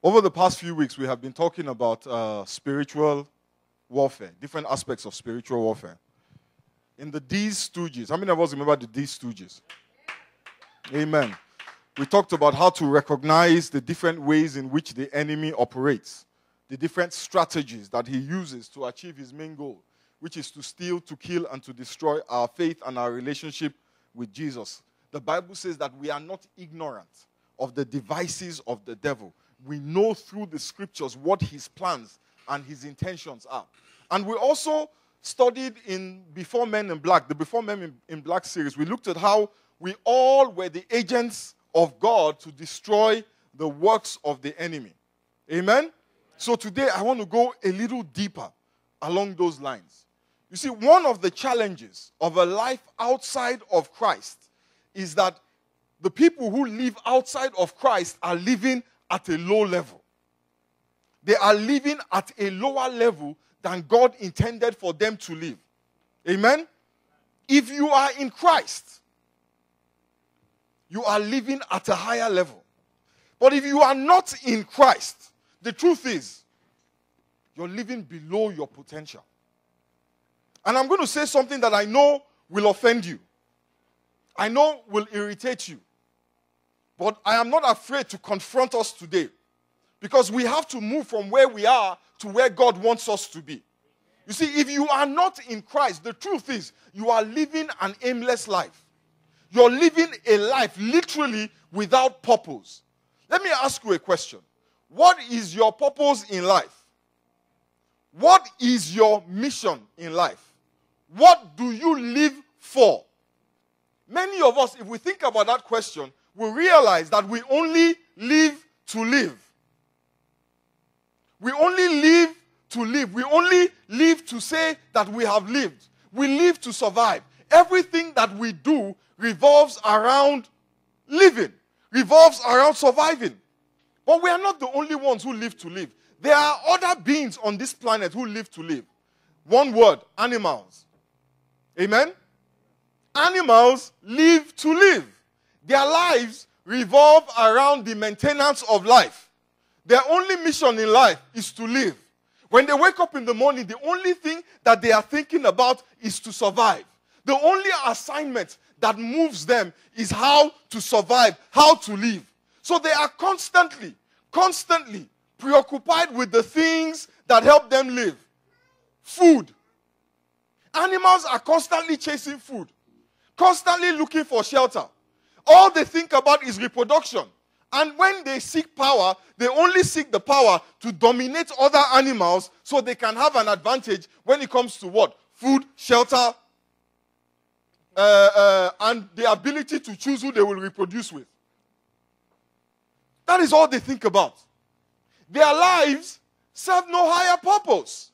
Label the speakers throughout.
Speaker 1: Over the past few weeks, we have been talking about spiritual warfare, different aspects of spiritual warfare. In the D's Stooges, how many of us remember the D's Stooges? Amen. We talked about how to recognize the different ways in which the enemy operates, the different strategies that he uses to achieve his main goal, which is to steal, to kill, and to destroy our faith and our relationship with Jesus. The Bible says that we are not ignorant of the devices of the devil. We know through the scriptures what his plans and his intentions are. And we also studied in Before Men in Black, the Before Men in Black series. We looked at how we all were the agents of God to destroy the works of the enemy. Amen? So today I want to go a little deeper along those lines. You see, one of the challenges of a life outside of Christ is that the people who live outside of Christ are living at a low level. They are living at a lower level than God intended for them to live. Amen? If you are in Christ, you are living at a higher level. But if you are not in Christ, the truth is, you're living below your potential. And I'm going to say something that I know will offend you. I know will irritate you. But I am not afraid to confront us today. Because we have to move from where we are to where God wants us to be. You see, if you are not in Christ, the truth is, you are living an aimless life. You're living a life literally without purpose. Let me ask you a question. What is your purpose in life? What is your mission in life? What do you live for? Many of us, if we think about that question, we realize that we only live to live. We only live to live. We only live to say that we have lived. We live to survive. Everything that we do revolves around living, revolves around surviving. But we are not the only ones who live to live. There are other beings on this planet who live to live. One word, animals. Amen? Animals live to live. Their lives revolve around the maintenance of life. Their only mission in life is to live. When they wake up in the morning, the only thing that they are thinking about is to survive. The only assignment that moves them is how to survive, how to live. So they are constantly preoccupied with the things that help them live. Food. Animals are constantly chasing food, constantly looking for shelter. All they think about is reproduction. And when they seek power, they only seek the power to dominate other animals so they can have an advantage when it comes to what? Food, shelter, and the ability to choose who they will reproduce with. That is all they think about. Their lives serve no higher purpose.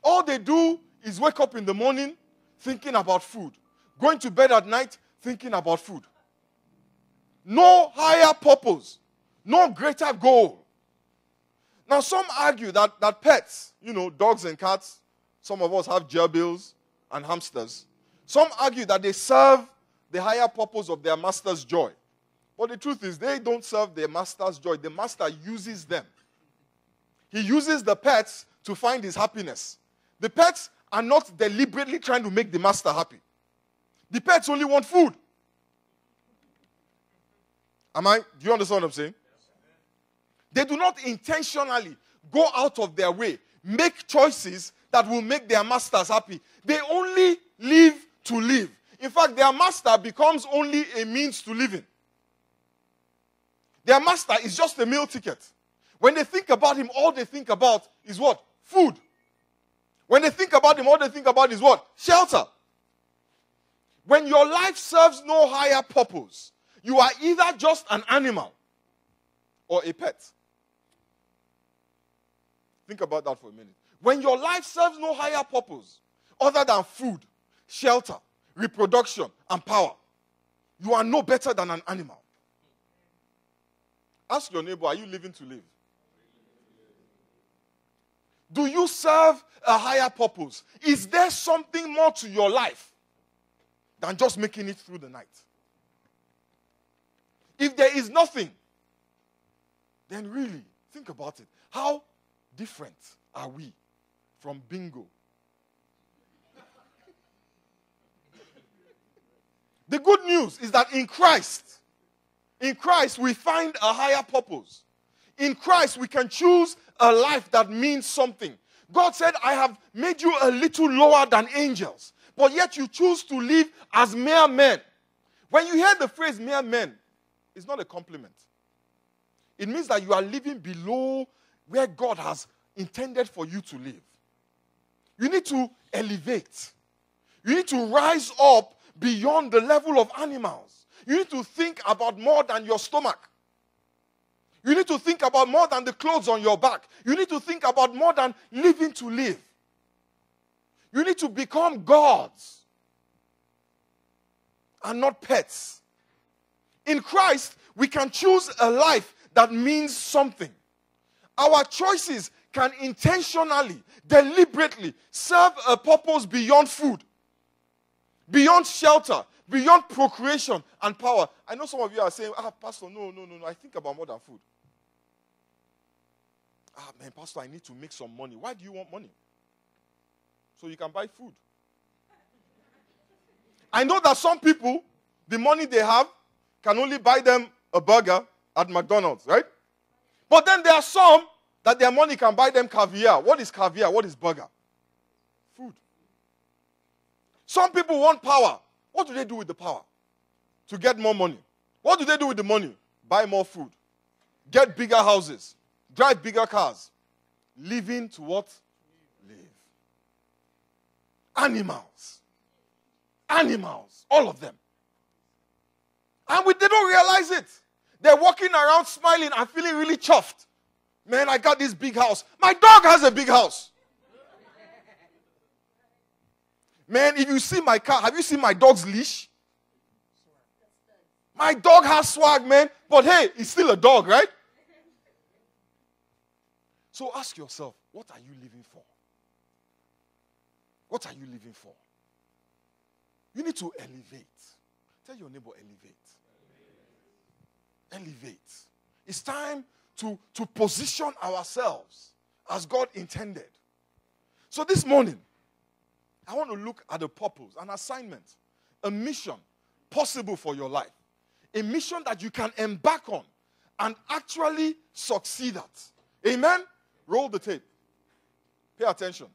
Speaker 1: All they do is wake up in the morning thinking about food. Going to bed at night thinking about food. No higher purpose. No greater goal. Now some argue that pets, dogs and cats, some of us have gerbils and hamsters. Some argue that they serve the higher purpose of their master's joy. But the truth is, they don't serve their master's joy. The master uses them. He uses the pets to find his happiness. The pets are not deliberately trying to make the master happy. The pets only want food. Do you understand what I'm saying? They do not intentionally go out of their way, make choices that will make their masters happy. They only live to live. In fact, their master becomes only a means to living. Their master is just a meal ticket. When they think about him, all they think about is what? Food. When they think about him, all they think about is what? Shelter. When your life serves no higher purpose, you are either just an animal or a pet. Think about that for a minute. When your life serves no higher purpose other than food, shelter, reproduction, and power, you are no better than an animal. Ask your neighbor, are you living to live? Do you serve a higher purpose? Is there something more to your life than just making it through the night? If there is nothing, then really, think about it. How different are we from bingo? The good news is that in Christ, we find a higher purpose. In Christ, we can choose a life that means something. God said, I have made you a little lower than angels, but yet you choose to live as mere men. When you hear the phrase mere men, it's not a compliment. It means that you are living below where God has intended for you to live. You need to elevate. You need to rise up beyond the level of animals. You need to think about more than your stomach. You need to think about more than the clothes on your back. You need to think about more than living to live. You need to become gods and not pets. In Christ, we can choose a life that means something. Our choices can intentionally, deliberately serve a purpose beyond food, beyond shelter, beyond procreation and power. I know some of you are saying, Pastor, no. I think about more than food. Man, Pastor, I need to make some money. Why do you want money? So you can buy food. I know that some people, the money they have can only buy them a burger at McDonald's, right? But then there are some that their money can buy them caviar. What is caviar? What is burger? Food. Some people want power. What do they do with the power? To get more money. What do they do with the money? Buy more food. Get bigger houses. Drive bigger cars. Living to what? Live. Animals. Animals. All of them. And they don't realize it. They're walking around smiling and feeling really chuffed. Man, I got this big house. My dog has a big house. Man, if you see my car, have you seen my dog's leash? My dog has swag, man. But hey, it's still a dog, right? So ask yourself, what are you living for? What are you living for? You need to elevate. Tell your neighbor, elevate. Elevate. It's time to position ourselves as God intended. So this morning, I want to look at a purpose, an assignment, a mission possible for your life. A mission that you can embark on and actually succeed at. Amen? Roll the tape. Pay attention.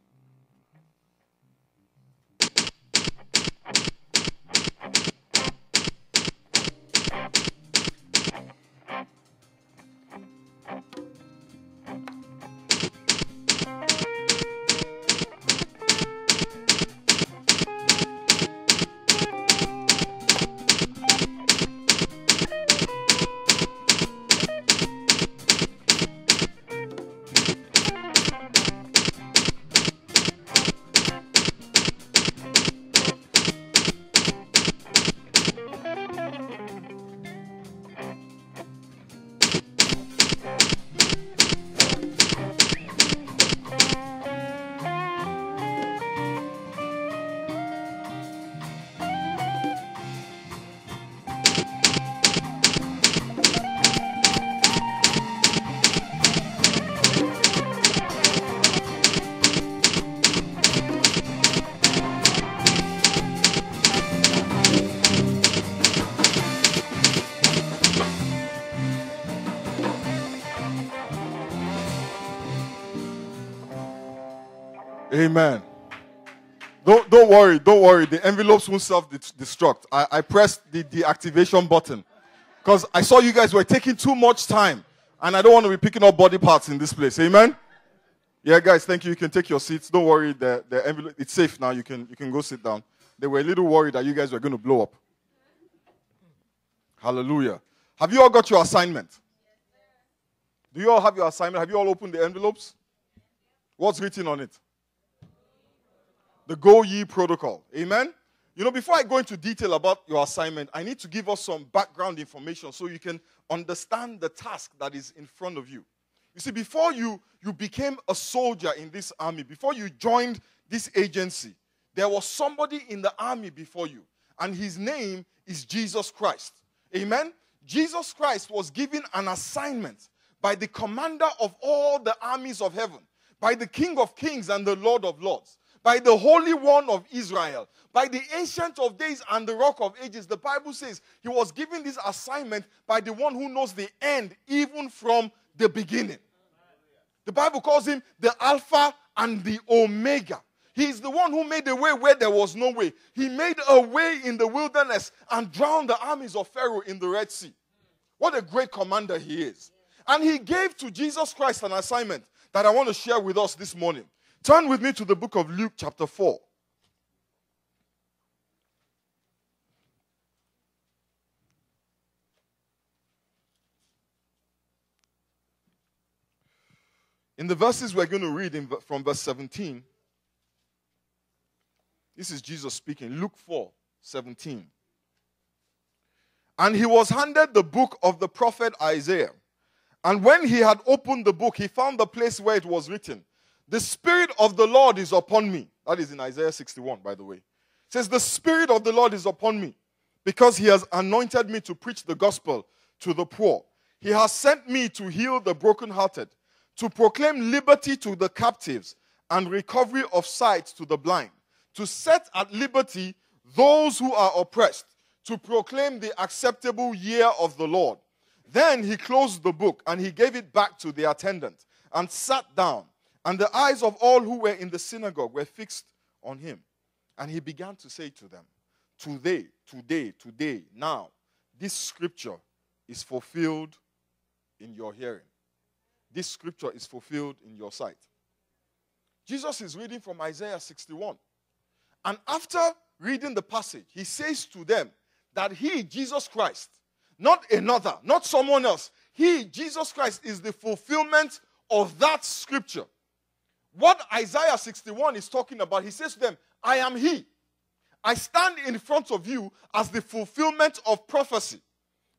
Speaker 1: Amen. Don't worry. The envelopes won't self-destruct. I pressed the deactivation button because I saw you guys were taking too much time, and I don't want to be picking up body parts in this place. Amen. Yeah, guys, thank you. You can take your seats. Don't worry. The envelope, it's safe now. You can go sit down. They were a little worried that you guys were going to blow up. Hallelujah. Have you all got your assignment? Do you all have your assignment? Have you all opened the envelopes? What's written on it? The Go Ye protocol. Amen? You know, before I go into detail about your assignment, I need to give us some background information so you can understand the task that is in front of you. You see, before you became a soldier in this army, before you joined this agency, there was somebody in the army before you, and his name is Jesus Christ. Amen? Jesus Christ was given an assignment by the commander of all the armies of heaven, by the King of kings and the Lord of lords, by the Holy One of Israel, by the Ancient of Days and the Rock of Ages. The Bible says he was given this assignment by the one who knows the end, even from the beginning. The Bible calls him the Alpha and the Omega. He is the one who made a way where there was no way. He made a way in the wilderness and drowned the armies of Pharaoh in the Red Sea. What a great commander he is. And he gave to Jesus Christ an assignment that I want to share with us this morning. Turn with me to the book of Luke chapter 4. In the verses we're going to read from verse 17, this is Jesus speaking, Luke 4:17. And he was handed the book of the prophet Isaiah. And when he had opened the book, he found the place where it was written, "The Spirit of the Lord is upon me." That is in Isaiah 61, by the way. It says, "The Spirit of the Lord is upon me, because he has anointed me to preach the gospel to the poor. He has sent me to heal the brokenhearted, to proclaim liberty to the captives and recovery of sight to the blind, to set at liberty those who are oppressed, to proclaim the acceptable year of the Lord." Then he closed the book and he gave it back to the attendant and sat down. And the eyes of all who were in the synagogue were fixed on him. And he began to say to them, Today, now, this scripture is fulfilled in your hearing. This scripture is fulfilled in your sight." Jesus is reading from Isaiah 61. And after reading the passage, he says to them that he, Jesus Christ, not another, not someone else, he, Jesus Christ, is the fulfillment of that scripture. What Isaiah 61 is talking about, he says to them, I am he. I stand in front of you as the fulfillment of prophecy.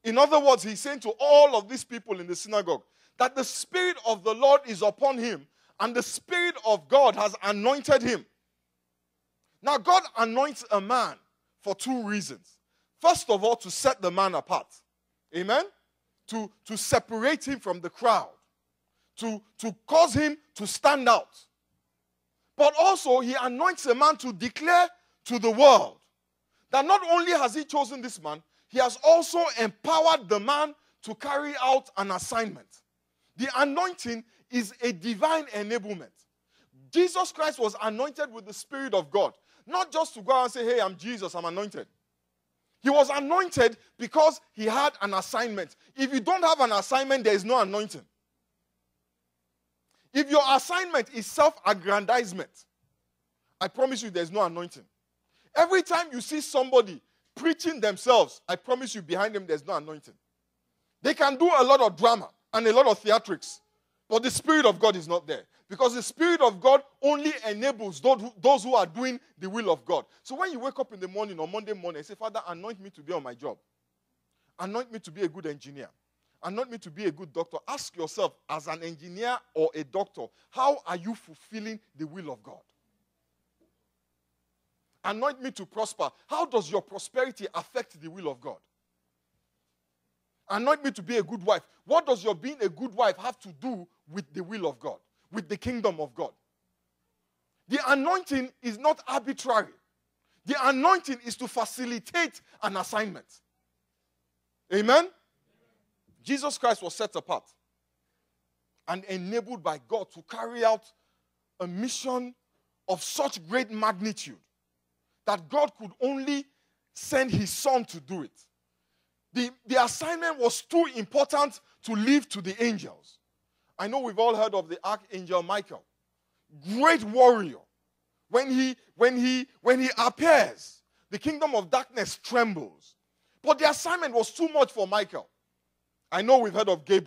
Speaker 1: In other words, he's saying to all of these people in the synagogue that the Spirit of the Lord is upon him and the Spirit of God has anointed him. Now, God anoints a man for two reasons. First of all, to set the man apart. Amen? To separate him from the crowd. To cause him to stand out. But also, he anoints a man to declare to the world that not only has he chosen this man, he has also empowered the man to carry out an assignment. The anointing is a divine enablement. Jesus Christ was anointed with the Spirit of God. Not just to go out and say, hey, I'm Jesus, I'm anointed. He was anointed because he had an assignment. If you don't have an assignment, there is no anointing. If your assignment is self-aggrandizement, I promise you there's no anointing. Every time you see somebody preaching themselves, I promise you behind them there's no anointing. They can do a lot of drama and a lot of theatrics, but the Spirit of God is not there. Because the Spirit of God only enables those who are doing the will of God. So when you wake up in the morning or Monday morning and say, Father, anoint me to be on my job. Anoint me to be a good engineer. Anoint me to be a good doctor. Ask yourself, as an engineer or a doctor, how are you fulfilling the will of God? Anoint me to prosper. How does your prosperity affect the will of God? Anoint me to be a good wife. What does your being a good wife have to do with the will of God, with the kingdom of God? The anointing is not arbitrary. The anointing is to facilitate an assignment. Amen? Jesus Christ was set apart and enabled by God to carry out a mission of such great magnitude that God could only send his son to do it. The assignment was too important to leave to the angels. I know we've all heard of the archangel Michael. Great warrior. When he appears, the kingdom of darkness trembles. But the assignment was too much for Michael. I know we've heard of Gabriel.